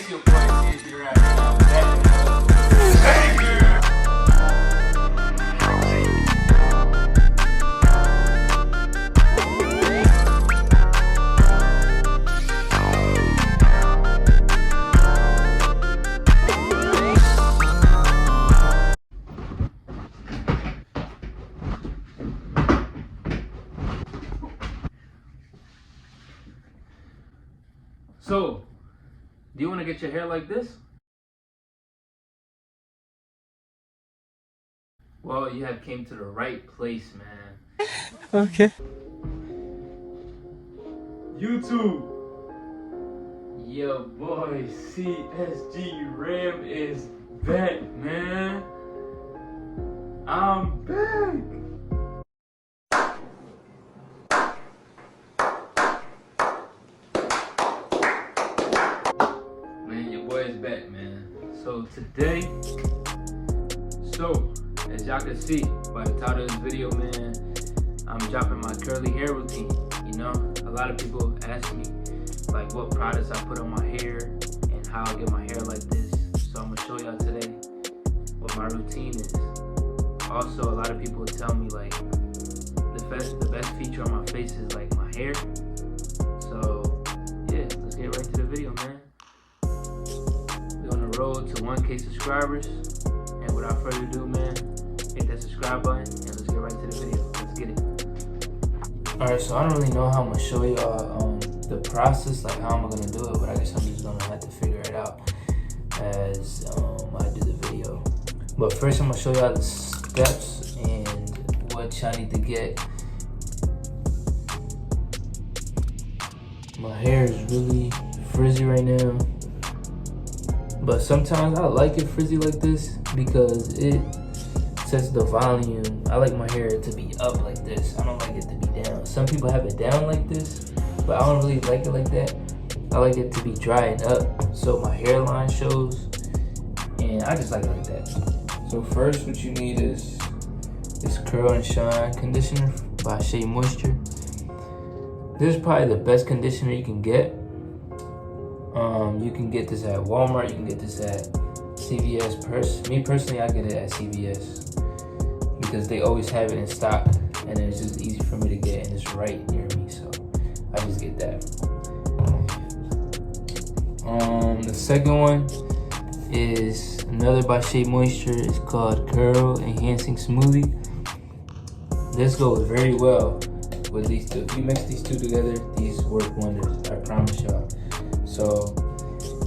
face your boy and see if you're right. So, do you want to get your hair like this? Well, you have came to the right place, man. Okay. YouTube. Yo, boy, CSG Ram is back, man. I'm back. Is back, man. So today, as y'all can see by the title of this video, man, I'm dropping my curly hair routine. You know, a lot of people ask me like what products I put on my hair and how I get my hair like this. So I'm gonna show y'all today what my routine is. Also, a lot of people tell me like the best feature on my face is like my hair. So yeah, let's get right to the video, man. Road to 1K subscribers, and without further ado, man, hit that subscribe button and let's get right to the video. Let's get it. Alright, so I don't really know how I'm gonna show y'all the process, like how I'm gonna do it, but I guess I'm just gonna have to figure it out as I do the video. But first I'm gonna show y'all the steps and what y'all need to get. My hair is really frizzy right now. But sometimes I like it frizzy like this because it sets the volume. I like my hair to be up like this. I don't like it to be down. Some people have it down like this, but I don't really like it like that. I like it to be dry and up so my hairline shows, and I just like it like that. So first what you need is this Curl and Shine conditioner by Shea Moisture. This is probably the best conditioner you can get. You can get this at Walmart, you can get this at CVS. Me personally, I get it at CVS because they always have it in stock, and it's just easy for me to get, and it's right near me, so I just get that. The second one is another by Shea Moisture. It's called Curl Enhancing Smoothie. This goes very well with these two. If you mix these two together, these work wonders, I promise y'all. So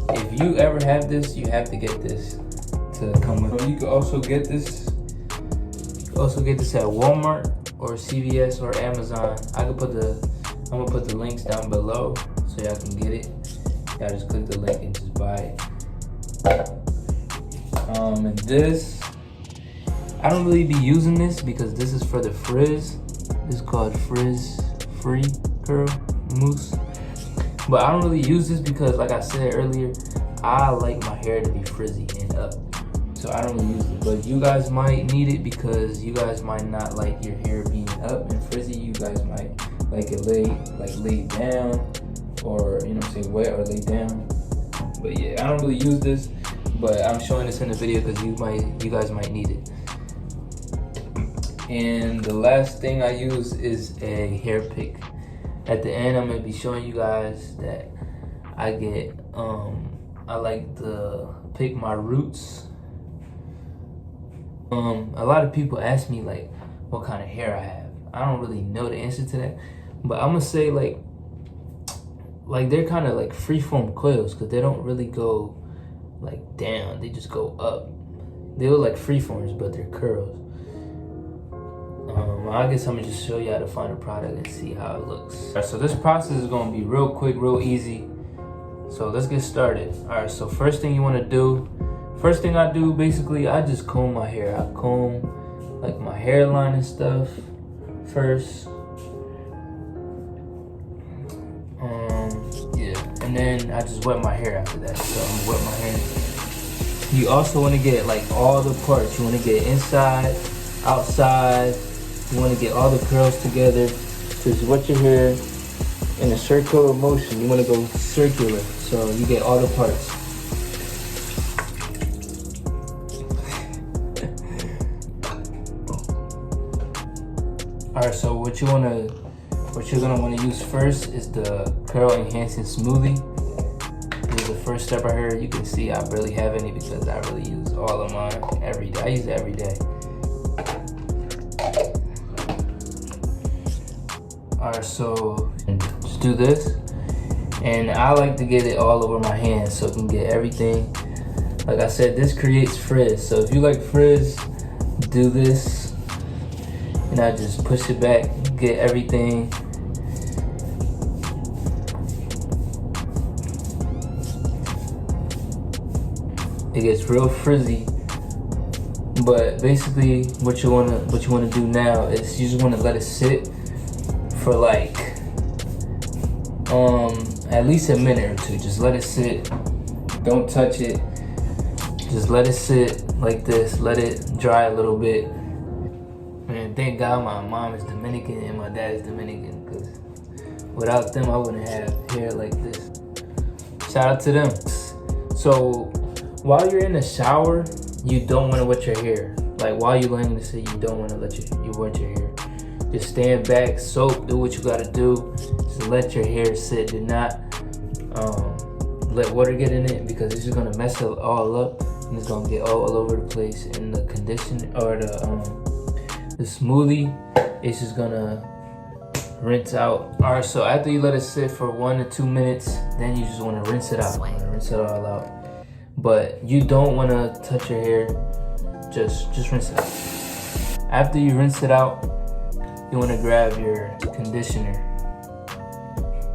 if you ever have this, you have to get this to come with. You can also get this. You can also get this at Walmart or CVS or Amazon. I'm gonna put the links down below so y'all can get it. Y'all just click the link and just buy it. And this, I don't really be using this because this is for the frizz. This is called Frizz Free Curl Mousse. But I don't really use this because, like I said earlier, I like my hair to be frizzy and up. So I don't really use it. But you guys might need it because you guys might not like your hair being up and frizzy. You guys might like it laid down, or you know what I'm saying, wet or laid down. But yeah, I don't really use this, but I'm showing this in the video because you guys might need it. And the last thing I use is a hair pick. At the end, I'm gonna be showing you guys that I get, I like to pick my roots. A lot of people ask me like what kind of hair I have. I don't really know the answer to that, but I'm gonna say like they're kind of like freeform coils because they don't really go like down. They just go up. They look like freeforms, but they're curls. I guess I'm gonna just show you how to find a product and see how it looks. Alright, so this process is gonna be real quick, real easy. So let's get started. Alright, so first thing I do, basically, I just comb my hair. I comb like my hairline and stuff first. Yeah, and then I just wet my hair after that. So I'm gonna wet my hair. You also wanna get like all the parts. You wanna get inside, outside. You want to get all the curls together. So just wet your hair in a circular motion. You want to go circular, so you get all the parts. Alright, so what you're gonna wanna use first is the curl enhancing smoothie. This is the first step right here. You can see I barely have any because I really use all of mine every day. I use it every day. Alright, so just do this. And I like to get it all over my hands so it can get everything. Like I said, this creates frizz. So if you like frizz, do this. And I just push it back, get everything. It gets real frizzy. But basically what you wanna do now is you just wanna let it sit for like at least a minute or two. Just let it sit. Don't touch it. Just let it sit like this. Let it dry a little bit. Man, thank God my mom is Dominican and my dad is Dominican, because without them I wouldn't have hair like this. Shout out to them. So while you're in the shower, you don't want to wet your hair. Like while you're laying in the seat, you don't want to wet your hair. Just stand back, soak, do what you gotta do. Just let your hair sit. Do not let water get in it, because it's just gonna mess it all up and it's gonna get all over the place. And the conditioner or the smoothie, it's just gonna rinse out. All right, so after you let it sit for 1 to 2 minutes, then you just want to rinse it out. Rinse it all out. But you don't want to touch your hair. Just rinse it out. After you rinse it out, you want to grab your conditioner.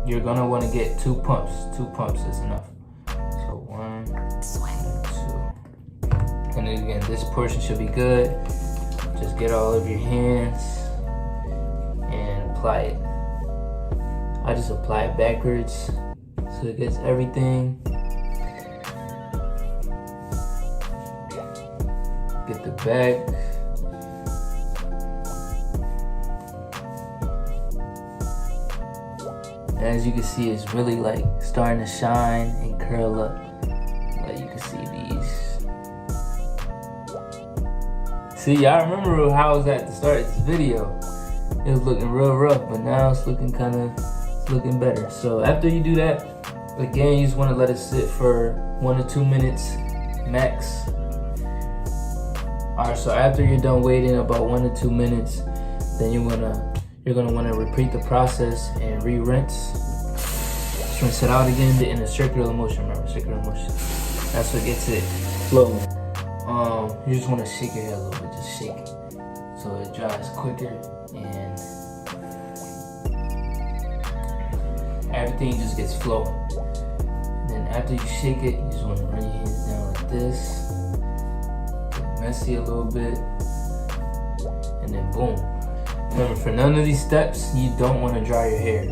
You're gonna want to get 2 pumps. 2 pumps is enough. So 1, 2. And then again, this portion should be good. Just get all of your hands and apply it. I just apply it backwards so it gets everything. Get the back. And as you can see, it's really like starting to shine and curl up. Like you can see these. See, y'all remember how I was at the start of this video. It was looking real rough, but now it's looking looking better. So after you do that, again, you just want to let it sit for 1 to 2 minutes max. Alright, so after you're done waiting about 1 to 2 minutes, then you're gonna want to repeat the process and re-rinse. Just rinse it out again in a circular motion. Remember, circular motion. That's what gets it flowing. You just want to shake your hair a little bit. Just shake it so it dries quicker and everything just gets flowing. Then after you shake it, you just want to run your hands down like this. Get messy a little bit, and then boom. Remember, for none of these steps, you don't want to dry your hair.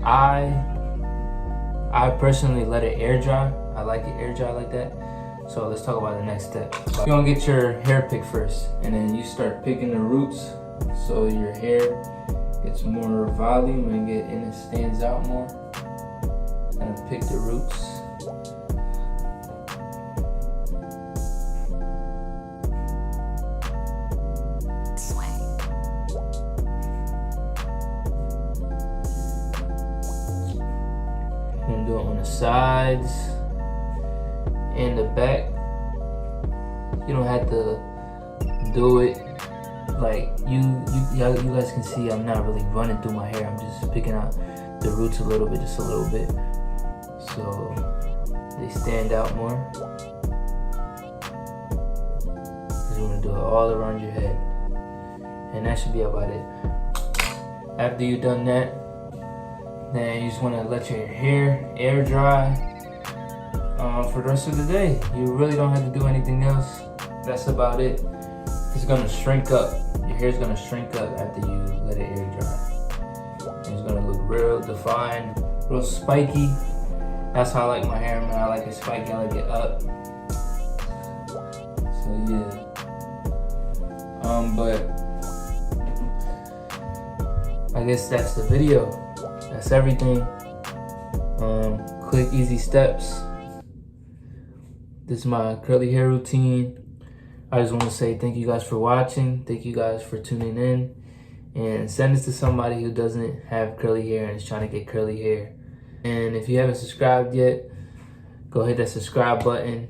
I personally let it air dry. I like it air dry like that. So let's talk about the next step. You're gonna get your hair picked first, and then you start picking the roots so your hair gets more volume and it stands out more. And pick the roots. Do it on the sides and the back. You don't have to do it like you guys can see. I'm not really running through my hair. I'm just picking out the roots a little bit, just a little bit, so they stand out more. Just want to do it all around your head, and that should be about it. After you've done that, then you just want to let your hair air dry for the rest of the day. You really don't have to do anything else. That's about it. It's gonna shrink up. Your hair's gonna shrink up after you let it air dry. And it's gonna look real defined, real spiky. That's how I like my hair, man. I like it spiky. I like it up. So yeah. But I guess that's the video. That's everything. Quick, easy steps. This is my curly hair routine. I just want to say thank you guys for watching. Thank you guys for tuning in. and send this to somebody who doesn't have curly hair and is trying to get curly hair. And if you haven't subscribed yet, go hit that subscribe button.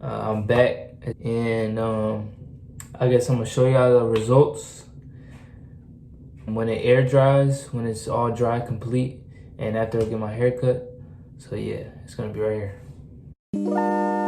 I'm back, and I guess I'm gonna show y'all the results when it air dries, when it's all dry, complete, and after I get my hair cut. So yeah, it's gonna be right here.